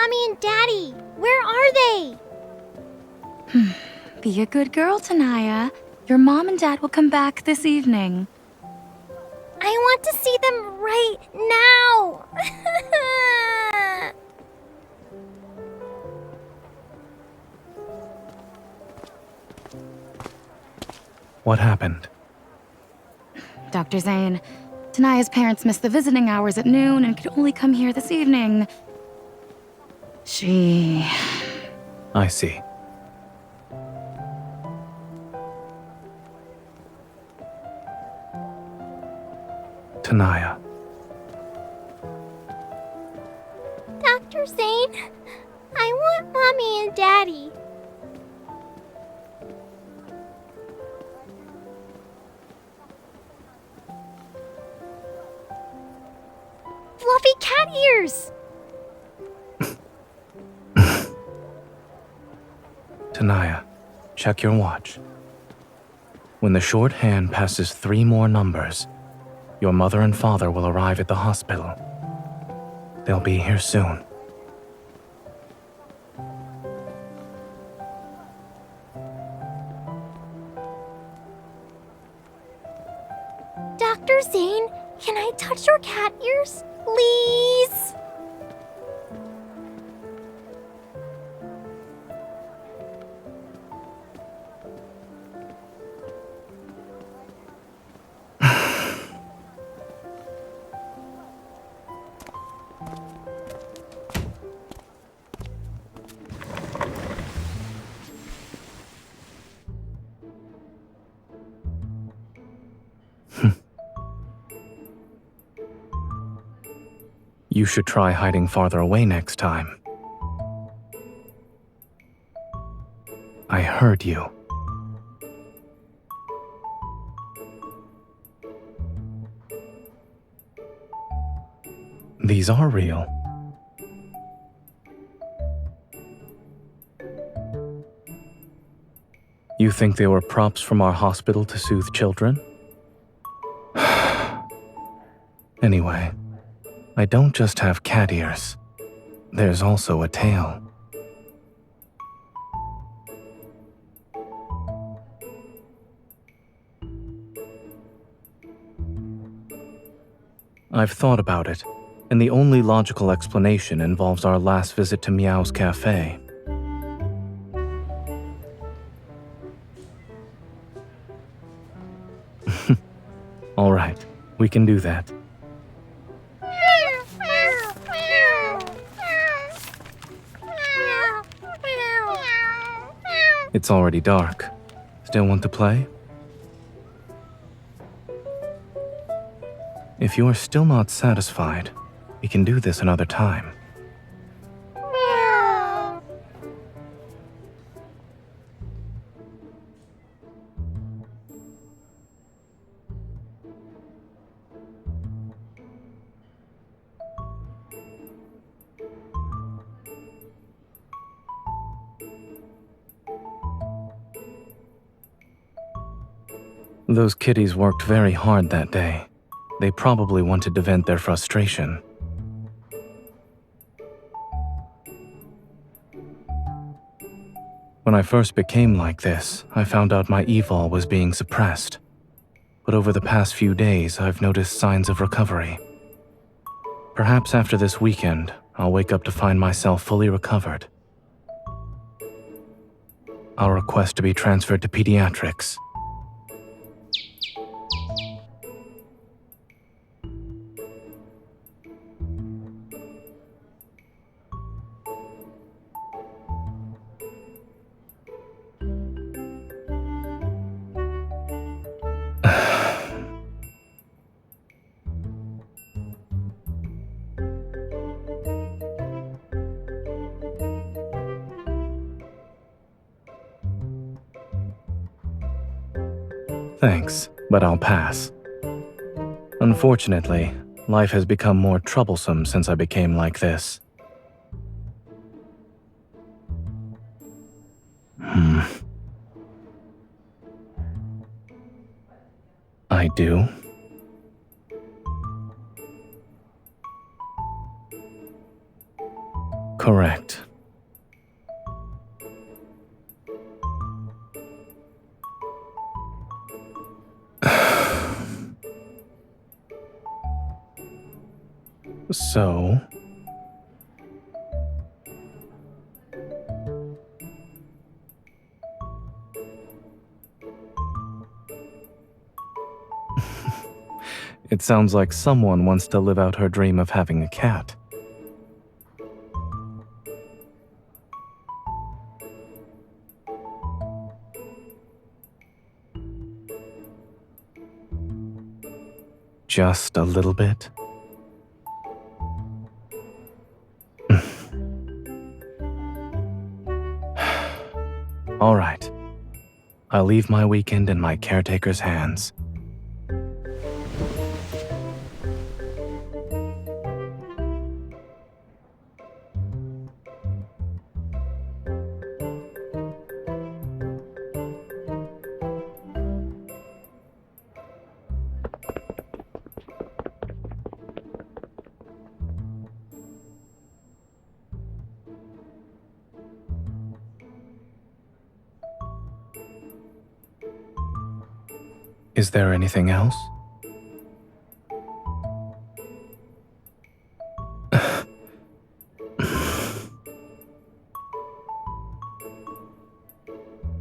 Mommy and Daddy? Where are they? Be a good girl, Tanaya. Your mom and dad will come back this evening. I want to see them right now. What happened? Dr. Zayne, Tanaya's parents missed the visiting hours at noon and could only come here this evening. I see. Tanaya. Dr. Zayne, I want Mommy and Daddy. Fluffy cat ears! Tanaya, check your watch. When the shorthand passes 3 more numbers, your mother and father will arrive at the hospital. They'll be here soon. Dr. Zayne, can I touch your cat ears, please? You should try hiding farther away next time. I heard you. These are real. You think they were props from our hospital to soothe children? Anyway, I don't just have cat ears. There's also a tail. I've thought about it, and the only logical explanation involves our last visit to Meow's cafe. All right, we can do that. It's already dark. Still want to play? If you are still not satisfied, we can do this another time. Those kitties worked very hard that day. They probably wanted to vent their frustration. When I first became like this, I found out my evol was being suppressed. But over the past few days, I've noticed signs of recovery. Perhaps after this weekend, I'll wake up to find myself fully recovered. I'll request to be transferred to pediatrics. Thanks, but I'll pass. Unfortunately, life has become more troublesome since I became like this. I do. Correct. So... It sounds like someone wants to live out her dream of having a cat. Just a little bit? All right. I'll leave my weekend in my caretaker's hands. Is there anything else?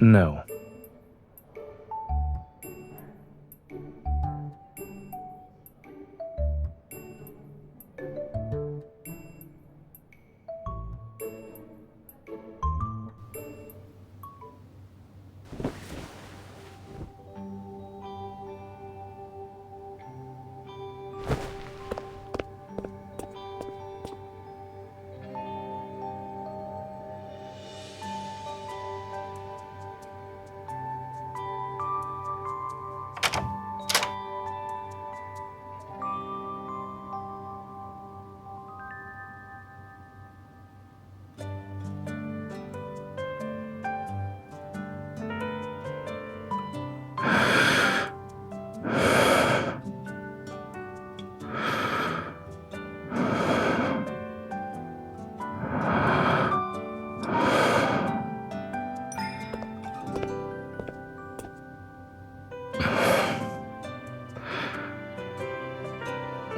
No.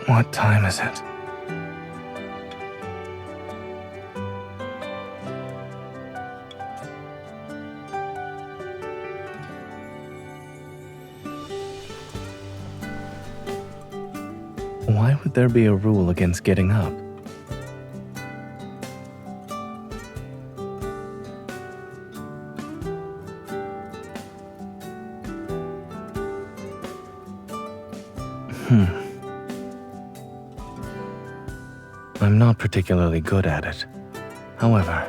What time is it? Why would there be a rule against getting up? I'm not particularly good at it. However...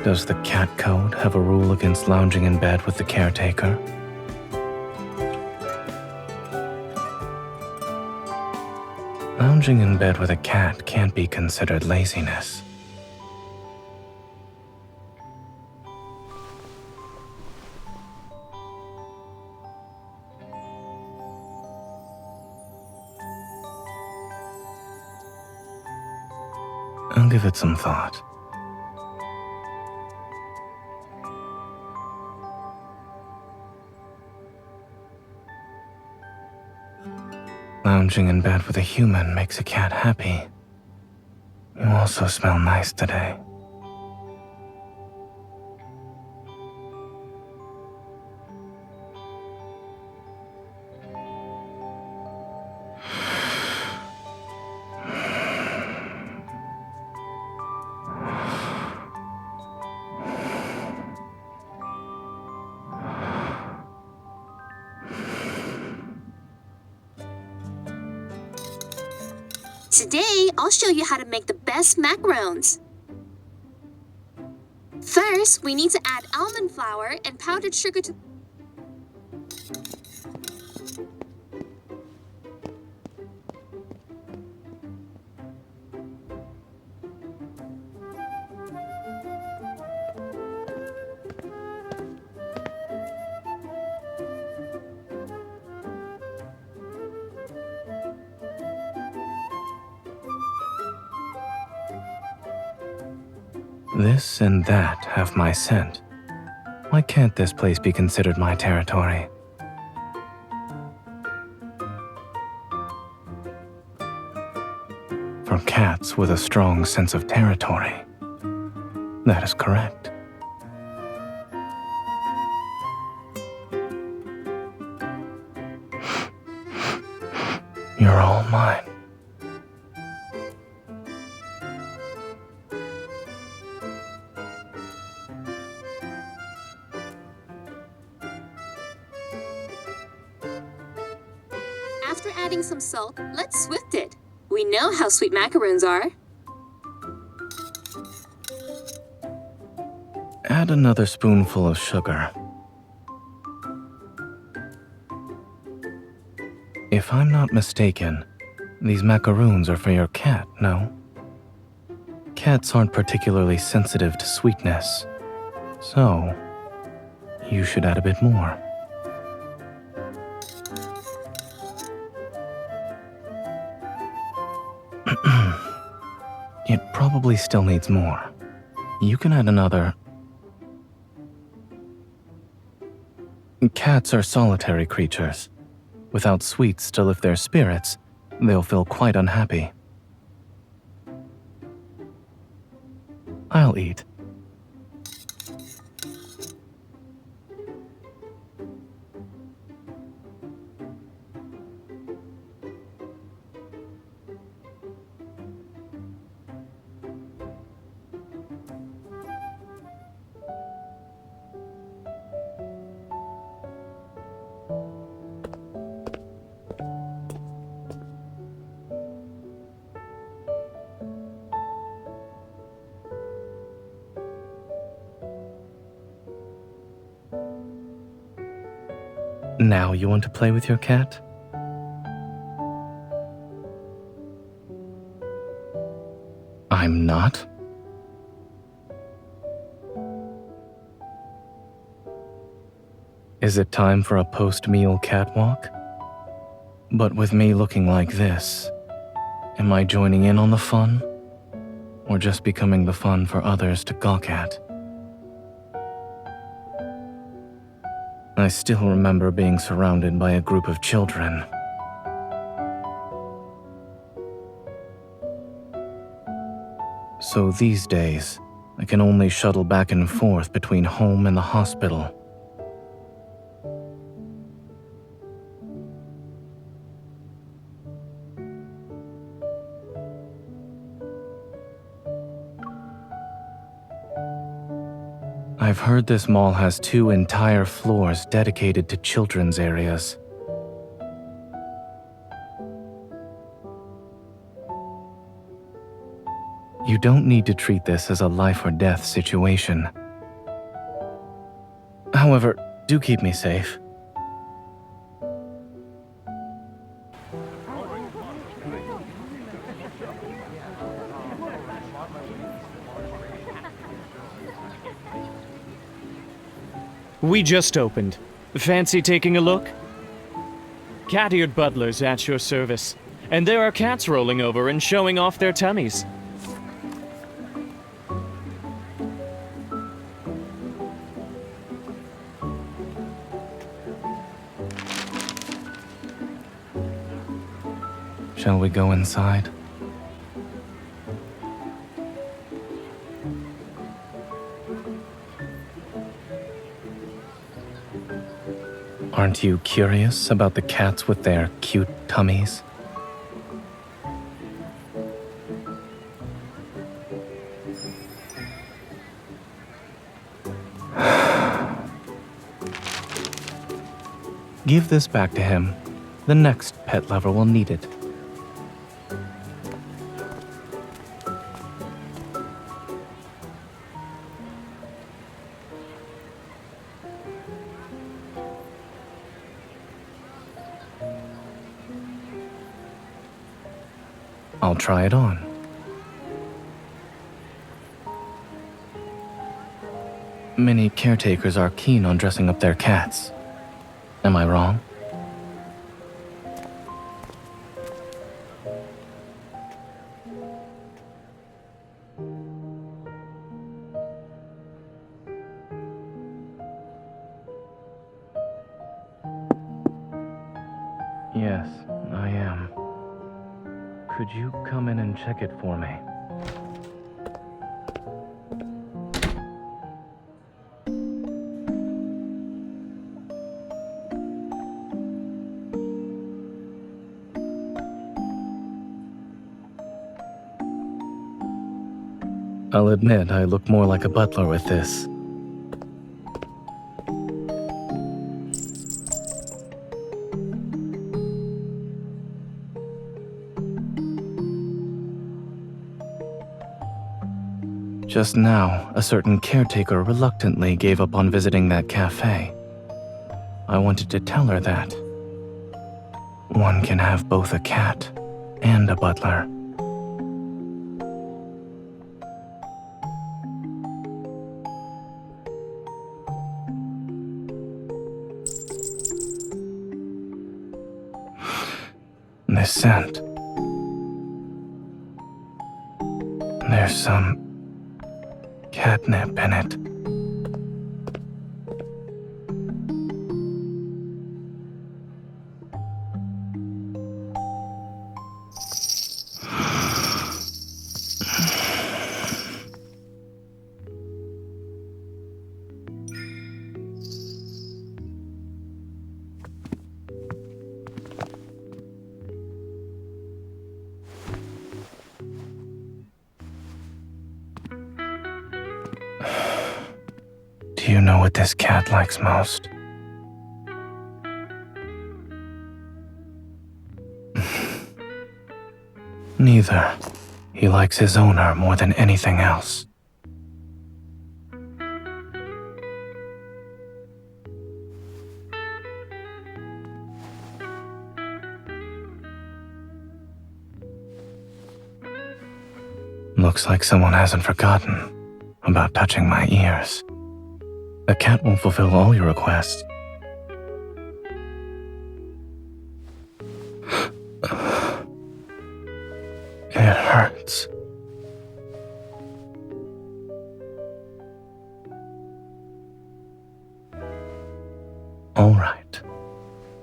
Does the cat code have a rule against lounging in bed with the caretaker? Lounging in bed with a cat can't be considered laziness. I'll give it some thought. Lounging in bed with a human makes a cat happy. You also smell nice today. Today, I'll show you how to make the best macarons. First, we need to add almond flour and powdered sugar to... This and that have my scent. Why can't this place be considered my territory? For cats with a strong sense of territory. That is correct. You're all mine. After adding some salt, let's swift it. We know how sweet macaroons are. Add another spoonful of sugar. If I'm not mistaken, these macaroons are for your cat, no? Cats aren't particularly sensitive to sweetness, so you should add a bit more. It probably still needs more. You can add another. Cats are solitary creatures. Without sweets to lift their spirits, they'll feel quite unhappy. I'll eat. Now you want to play with your cat? I'm not? Is it time for a post-meal catwalk? But with me looking like this, am I joining in on the fun? Or just becoming the fun for others to gawk at? I still remember being surrounded by a group of children. So these days, I can only shuttle back and forth between home and the hospital. I've heard this mall has 2 entire floors dedicated to children's areas. You don't need to treat this as a life or death situation. However, do keep me safe. We just opened. Fancy taking a look? Cat-eared butlers at your service. And there are cats rolling over and showing off their tummies. Shall we go inside? Aren't you curious about the cats with their cute tummies? Give this back to him. The next pet lover will need it. I'll try it on. Many caretakers are keen on dressing up their cats. Am I wrong? Yes, I am. Could you come in and check it for me? I'll admit I look more like a butler with this. Just now, a certain caretaker reluctantly gave up on visiting that cafe. I wanted to tell her that. One can have both a cat and a butler. This scent. There's some catnip in it. Do you know what this cat likes most? Neither. He likes his owner more than anything else. Looks like someone hasn't forgotten about touching my ears. A cat won't fulfill all your requests. It hurts. All right.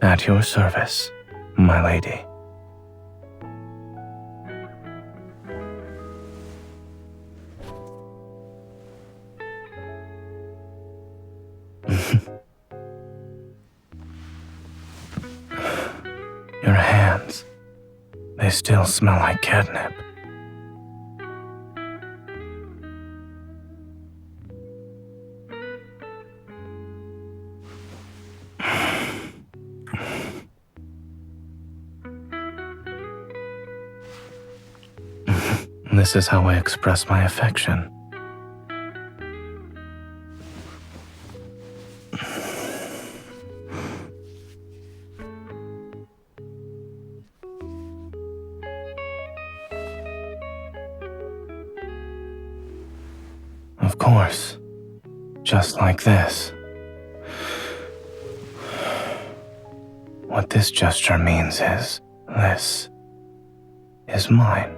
At your service, my lady. Your hands. They still smell like catnip. This is how I express my affection. Of course. Just like this. What this gesture means is, this is mine.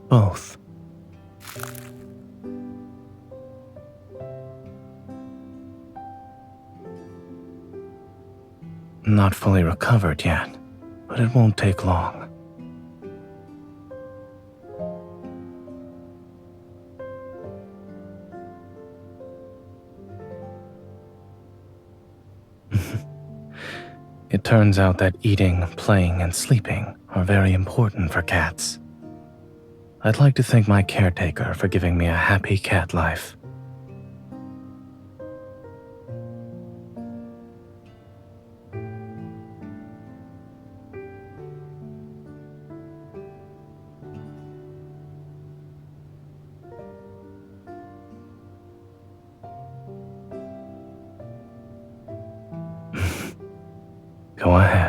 Both. Not fully recovered yet, but it won't take long. It turns out that eating, playing, and sleeping are very important for cats. I'd like to thank my caretaker for giving me a happy cat life. Go ahead.